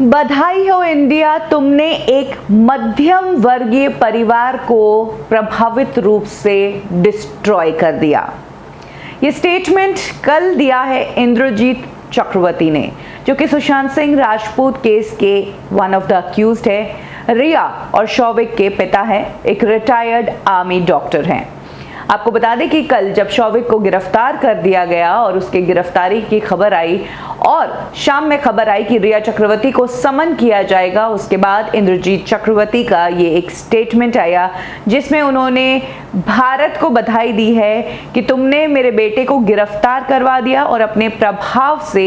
बधाई हो इंडिया, तुमने एक मध्यम वर्गीय परिवार को प्रभावित रूप से डिस्ट्रॉय कर दिया। ये स्टेटमेंट कल दिया है इंद्रजीत चक्रवर्ती ने, जो कि सुशांत सिंह राजपूत केस के वन ऑफ द अक्यूज्ड है। रिया और शौविक के पिता हैं, एक रिटायर्ड आर्मी डॉक्टर हैं। आपको बता दें कि कल जब शौविक को गिरफ्तार कर दिया गया और उसके गिरफ्तारी की खबर आई और शाम में खबर आई कि रिया चक्रवर्ती को समन किया जाएगा, उसके बाद इंद्रजीत चक्रवर्ती का ये एक स्टेटमेंट आया जिसमें उन्होंने भारत को बधाई दी है कि तुमने मेरे बेटे को गिरफ्तार करवा दिया और अपने प्रभाव से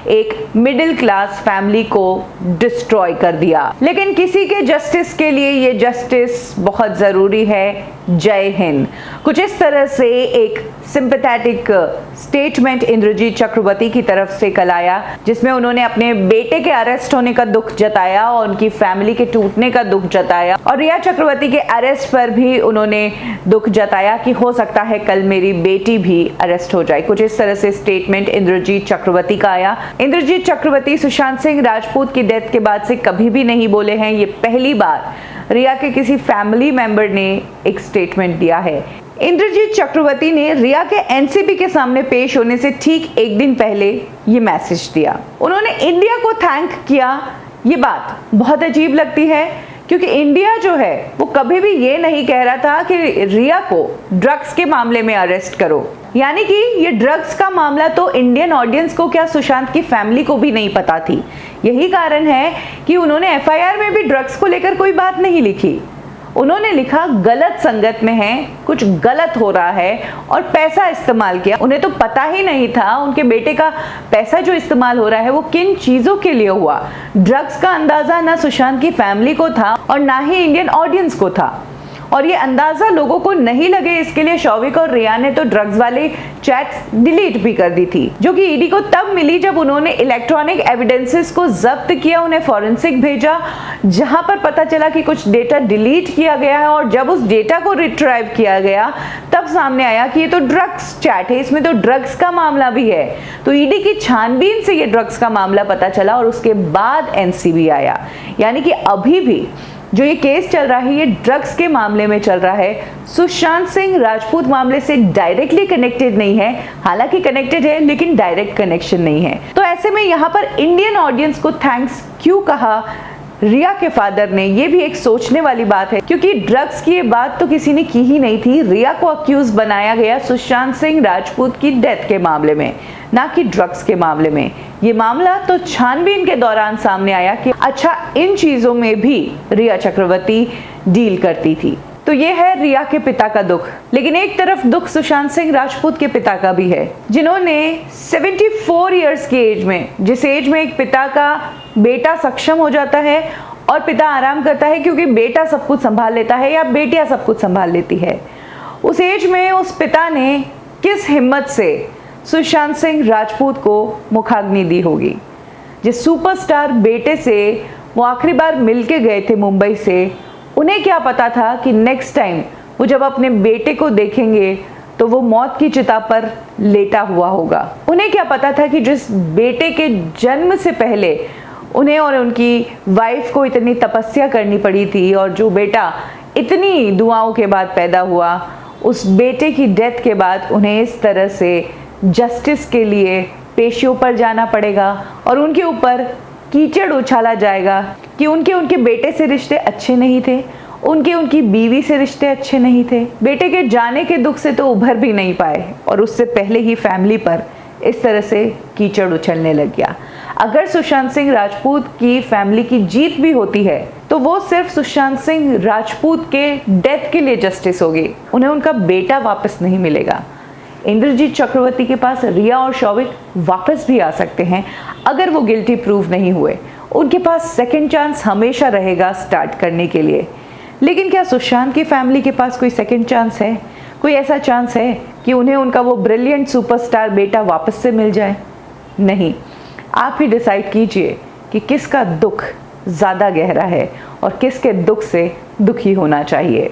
एक मिडिल क्लास फैमिली को डिस्ट्रॉय कर दिया। लेकिन किसी के जस्टिस के लिए ये जस्टिस बहुत जरूरी है। जय हिंद। कुछ इस तरह से एक सिंपैथेटिक स्टेटमेंट इंद्रजीत चक्रवर्ती की तरफ से कल आया, जिसमें उन्होंने अपने बेटे के अरेस्ट होने का दुख जताया और उनकी फैमिली के टूटने का दुख जताया और रिया चक्रवर्ती के अरेस्ट पर भी उन्होंने दुख जताया कि हो सकता है कल मेरी बेटी भी अरेस्ट हो जाए। कुछ इस तरह से स्टेटमेंट इंद्रजीत चक्रवर्ती का आया। इंद्रजीत चक्रवर्ती सुशांत सिंह राजपूत की डेथ के बाद से कभी भी नहीं बोले हैं। ये पहली बार रिया के किसी फैमिली मेंबर ने एक स्टेटमेंट दिया है। इंद्रजीत चक्रवर्ती ने रिया के एनसीबी के सामने पेश होने से ठीक एक दिन पहले ये मैसेज दिया। उन्होंने इंडिया को थैंक किया। ये बात बहुत अजीब लगती है क्योंकि इंडिया जो है वो कभी भी ये नहीं कह रहा था कि रिया को ड्रग्स के मामले में अरेस्ट करो। यानी कि ये ड्रग्स का मामला तो इंडियन ऑडियंस को क्या सुशांत की फैमिली को भी नहीं पता थी। यही कारण है कि उन्होंने एफआईआर में भी ड्रग्स को लेकर कोई बात नहीं लिखी। उन्होंने लिखा गलत संगत में है, कुछ गलत हो रहा है और पैसा इस्तेमाल किया। उन्हें तो पता ही नहीं था उनके बेटे का पैसा जो इस्तेमाल हो रहा है वो किन चीजों के लिए हुआ। ड्रग्स का अंदाजा ना सुशांत की फैमिली को था और ना ही इंडियन ऑडियंस को था, और ये अंदाजा लोगों को नहीं लगे इसके लिए शौविक और रिया ने तो ड्रग्स वाले चैट्स डिलीट भी कर दी थी, जो कि ईडी को तब मिली जब उन्होंने इलेक्ट्रॉनिक एविडेंसेस को जब्त किया, उन्हें फॉरेंसिक भेजा, जहां पर पता चला कि कुछ डेटा डिलीट किया गया है। और जब उस डेटा को रिट्राइव किया गया तब सामने आया कि ये तो ड्रग्स चैट है, इसमें तो ड्रग्स का मामला भी है। तो ईडी की छानबीन से ये ड्रग्स का मामला पता चला और उसके बाद एनसीबी आया। यानी कि अभी भी जो ये केस चल रहा है ये ड्रग्स के मामले में चल रहा है, सुशांत सिंह राजपूत मामले से डायरेक्टली कनेक्टेड नहीं है। हालांकि कनेक्टेड है लेकिन डायरेक्ट कनेक्शन नहीं है। तो ऐसे में यहाँ पर इंडियन ऑडियंस को थैंक्स क्यों कहा रिया के फादर ने, ये भी एक सोचने वाली बात है, क्योंकि ड्रग्स की ये बात तो किसी ने की ही नहीं थी। रिया को अक्यूज बनाया गया सुशांत सिंह राजपूत की डेथ के मामले में, ना कि ड्रग्स के मामले में। ये मामला तो छानबीन के दौरान सामने आया कि अच्छा इन चीजों में भी रिया चक्रवर्ती डील करती थी। तो ये है रिया के पिता का दुख। लेकिन एक तरफ दुख सुशांत सिंह राजपूत के पिता का भी है, जिन्होंने 74 इयर्स की एज में, जिस एज में एक पिता का बेटा सक्षम हो जाता है और पिता आराम करता है क्योंकि बेटा सब कुछ संभाल लेता है या बेटियां सब कुछ संभाल लेती है, उस एज में उस पिता ने किस हिम्मत से सुशांत सिंह राजपूत को मुखाग्नि दी होगी। जिस सुपरस्टार बेटे से वो आखिरी बार मिलके गए थे मुंबई से, उन्हें क्या पता था कि नेक्स्ट टाइम वो जब अपने बेटे को देखेंगे तो वो मौत की चिता पर लेटा हुआ होगा। उन्हें क्या पता था कि जिस बेटे के जन्म से पहले उन्हें और उनकी वाइफ को इतनी तपस्या करनी पड़ी थी और जो बेटा इतनी दुआओं के बाद पैदा हुआ, उस बेटे की डेथ के बाद उन्हें इस तरह से जस्टिस के लिए पेशियों पर जाना पड़ेगा और उनके ऊपर कीचड़ उछाला जाएगा कि उनके बेटे से रिश्ते अच्छे नहीं थे, उनकी बीवी से रिश्ते अच्छे नहीं थे। बेटे के जाने के दुख से तो उभर भी नहीं पाए और उससे पहले ही फैमिली पर इस तरह से कीचड़ उछलने लग गया। अगर सुशांत सिंह राजपूत की फैमिली की जीत भी होती है तो वो सिर्फ सुशांत सिंह राजपूत के डेथ के लिए जस्टिस होगी, उन्हें उनका बेटा वापस नहीं मिलेगा। इंद्रजीत चक्रवर्ती के पास रिया और शौविक वापस भी आ सकते हैं अगर वो गिल्टी प्रूव नहीं हुए। उनके पास सेकंड चांस हमेशा रहेगा स्टार्ट करने के लिए। लेकिन क्या सुशांत की फैमिली के पास कोई सेकंड चांस है? कोई ऐसा चांस है कि उन्हें उनका वो ब्रिलियंट सुपरस्टार बेटा वापस से मिल जाए? नहीं। आप ही डिसाइड कीजिए कि किसका दुख ज़्यादा गहरा है और किसके दुख से दुखी होना चाहिए।